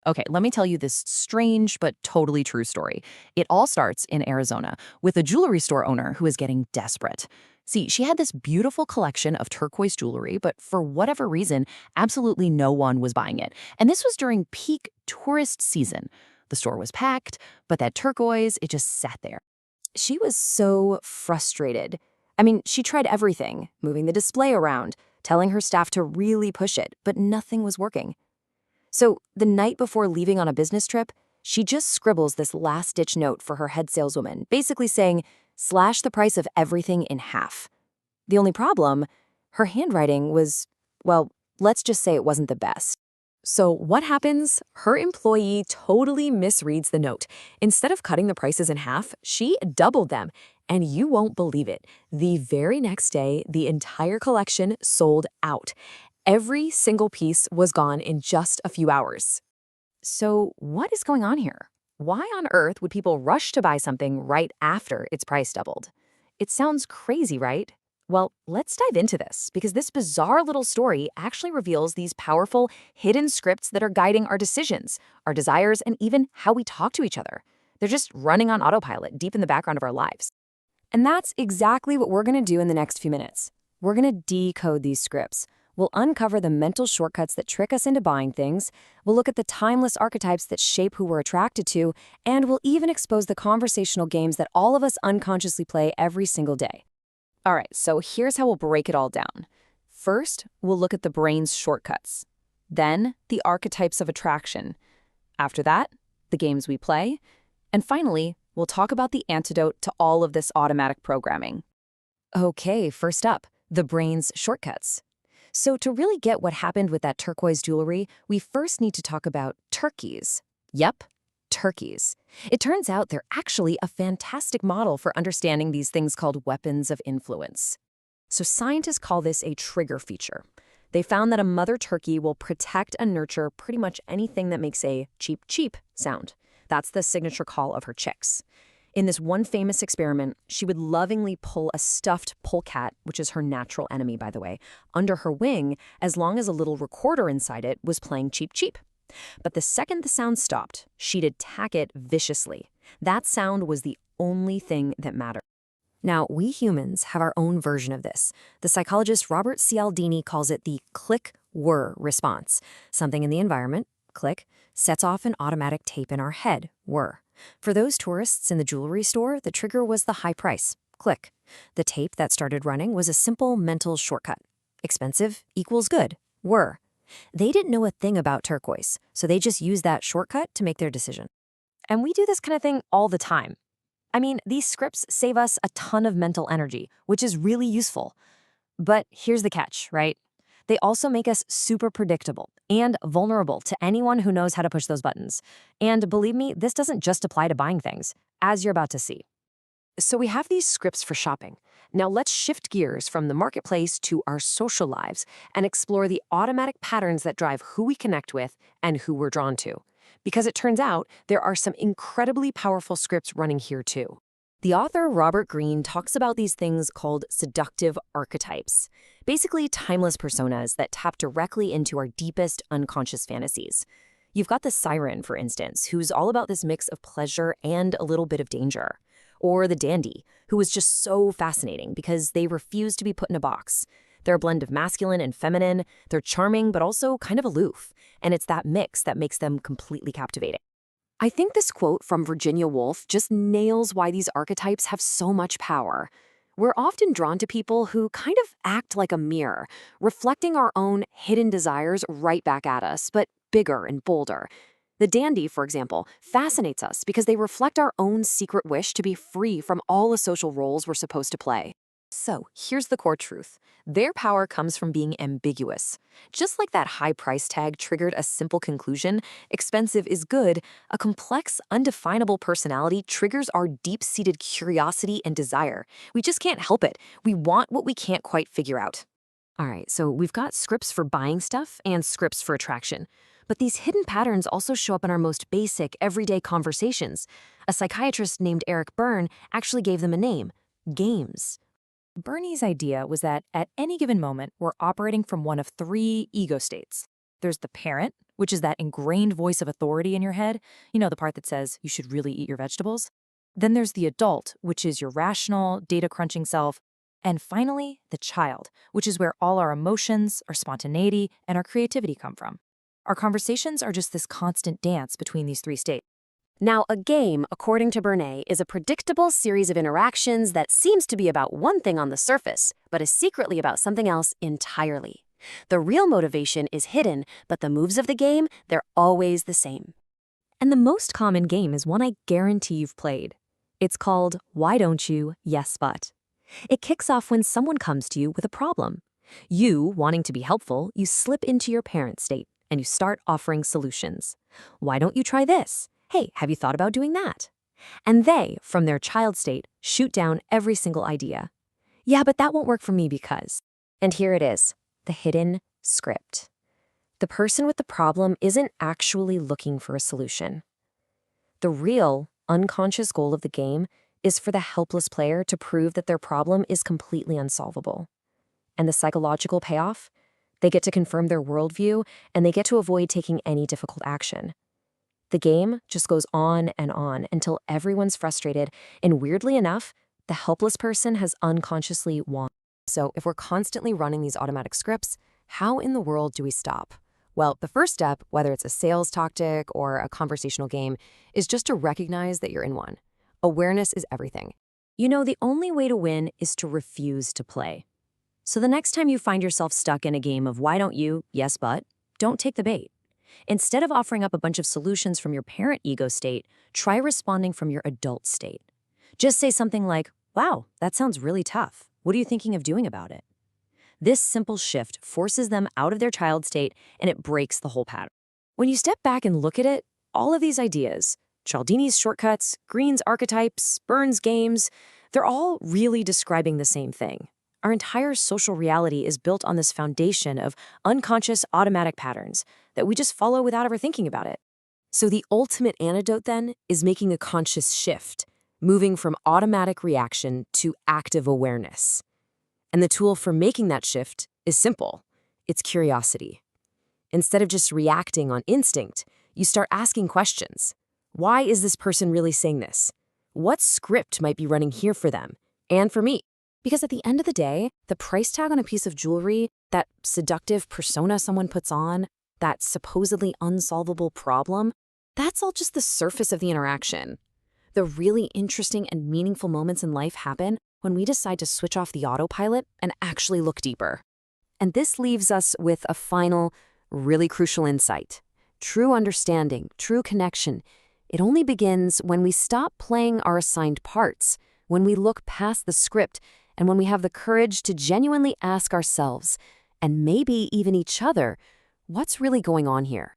Okay, let me tell you this strange but totally true story. It all starts in Arizona with a jewelry store owner who is getting desperate. See, she had this beautiful collection of turquoise jewelry, but for whatever reason, absolutely no one was buying it. And this was during peak tourist season. The store was packed, but that turquoise, it just sat there. She was so frustrated. I mean, she tried everything, moving the display around, telling her staff to really push it, but nothing was working. So, the night before leaving on a business trip, she just scribbles this last-ditch note for her head saleswoman, basically saying, slash the price of everything in half. The only problem, her handwriting was, well, let's just say it wasn't the best. So what happens? Her employee totally misreads the note. Instead of cutting the prices in half, she doubled them. And you won't believe it. The very next day, the entire collection sold out. Every single piece was gone in just a few hours. So what is going on here? Why on earth would people rush to buy something right after its price doubled? It sounds crazy, right? Well, let's dive into this, because this bizarre little story actually reveals these powerful, hidden scripts that are guiding our decisions, our desires, and even how we talk to each other. They're just running on autopilot deep in the background of our lives. And that's exactly what we're going to do in the next few minutes. We're going to decode these scripts. We'll uncover the mental shortcuts that trick us into buying things. We'll look at the timeless archetypes that shape who we're attracted to. And we'll even expose the conversational games that all of us unconsciously play every single day. All right, so here's how we'll break it all down. First, we'll look at the brain's shortcuts. Then, the archetypes of attraction. After that, the games we play. And finally, we'll talk about the antidote to all of this automatic programming. Okay, first up, the brain's shortcuts. So to really get what happened with that turquoise jewelry, we first need to talk about turkeys. Yep, turkeys. It turns out they're actually a fantastic model for understanding these things called weapons of influence. So scientists call this a trigger feature. They found that a mother turkey will protect and nurture pretty much anything that makes a cheep cheep sound. That's the signature call of her chicks. In this one famous experiment, she would lovingly pull a stuffed polecat, which is her natural enemy, by the way, under her wing as long as a little recorder inside it was playing cheep cheep. But the second the sound stopped, she'd attack it viciously. That sound was the only thing that mattered. Now, we humans have our own version of this. The psychologist Robert Cialdini calls it the Click-Whir response. Something in the environment, click, sets off an automatic tape in our head, whir. For those tourists in the jewelry store, the trigger was the high price, click. The tape that started running was a simple mental shortcut. Expensive equals good, whir. They didn't know a thing about turquoise, so they just used that shortcut to make their decision. And we do this kind of thing all the time. I mean, these scripts save us a ton of mental energy, which is really useful. But here's the catch, right? They also make us super predictable and vulnerable to anyone who knows how to push those buttons. And believe me, this doesn't just apply to buying things, as you're about to see. So we have these scripts for shopping. Now let's shift gears from the marketplace to our social lives and explore the automatic patterns that drive who we connect with and who we're drawn to. Because it turns out there are some incredibly powerful scripts running here too. The author Robert Greene talks about these things called seductive archetypes, basically timeless personas that tap directly into our deepest unconscious fantasies. You've got the Siren, for instance, who's all about this mix of pleasure and a little bit of danger. Or the dandy, who is just so fascinating because they refuse to be put in a box. They're a blend of masculine and feminine, they're charming but also kind of aloof, and it's that mix that makes them completely captivating. I think this quote from Virginia Woolf just nails why these archetypes have so much power. We're often drawn to people who kind of act like a mirror, reflecting our own hidden desires right back at us, but bigger and bolder. The dandy, for example, fascinates us because they reflect our own secret wish to be free from all the social roles we're supposed to play. So here's the core truth. Their power comes from being ambiguous. Just like that high price tag triggered a simple conclusion, expensive is good, a complex, undefinable personality triggers our deep-seated curiosity and desire. We just can't help it. We want what we can't quite figure out. All right, so we've got scripts for buying stuff and scripts for attraction. But these hidden patterns also show up in our most basic, everyday conversations. A psychiatrist named Berne actually gave them a name, games. Bernie's idea was that at any given moment, we're operating from one of three ego states. There's the parent, which is that ingrained voice of authority in your head, the part that says you should really eat your vegetables. Then there's the adult, which is your rational, data-crunching self. And finally, the child, which is where all our emotions, our spontaneity, and our creativity come from. Our conversations are just this constant dance between these three states. Now, a game, according to Berne, is a predictable series of interactions that seems to be about one thing on the surface, but is secretly about something else entirely. The real motivation is hidden, but the moves of the game, they're always the same. And the most common game is one I guarantee you've played. It's called Why Don't You, Yes But. It kicks off when someone comes to you with a problem. You, wanting to be helpful, you slip into your parent state and you start offering solutions. Why don't you try this? Hey, have you thought about doing that? And they, from their child state, shoot down every single idea. Yeah, but that won't work for me because. And here it is, the hidden script. The person with the problem isn't actually looking for a solution. The real, unconscious goal of the game is for the helpless player to prove that their problem is completely unsolvable. And the psychological payoff? They get to confirm their worldview, and they get to avoid taking any difficult action. The game just goes on and on until everyone's frustrated, and weirdly enough, the helpless person has unconsciously won. So if we're constantly running these automatic scripts, how in the world do we stop? Well, the first step, whether it's a sales tactic or a conversational game, is just to recognize that you're in one. Awareness is everything. The only way to win is to refuse to play. So the next time you find yourself stuck in a game of why don't you, yes but, don't take the bait. Instead of offering up a bunch of solutions from your parent ego state, try responding from your adult state. Just say something like, wow, that sounds really tough. What are you thinking of doing about it? This simple shift forces them out of their child state and it breaks the whole pattern. When you step back and look at it, all of these ideas, Cialdini's shortcuts, Greene's archetypes, Berne's games, they're all really describing the same thing. Our entire social reality is built on this foundation of unconscious automatic patterns that we just follow without ever thinking about it. So the ultimate antidote then is making a conscious shift, moving from automatic reaction to active awareness. And the tool for making that shift is simple. It's curiosity. Instead of just reacting on instinct, you start asking questions. Why is this person really saying this? What script might be running here for them and for me? Because at the end of the day, the price tag on a piece of jewelry, that seductive persona someone puts on, that supposedly unsolvable problem, that's all just the surface of the interaction. The really interesting and meaningful moments in life happen when we decide to switch off the autopilot and actually look deeper. And this leaves us with a final, really crucial insight. True understanding, true connection, it only begins when we stop playing our assigned parts, when we look past the script, and when we have the courage to genuinely ask ourselves, and maybe even each other, what's really going on here?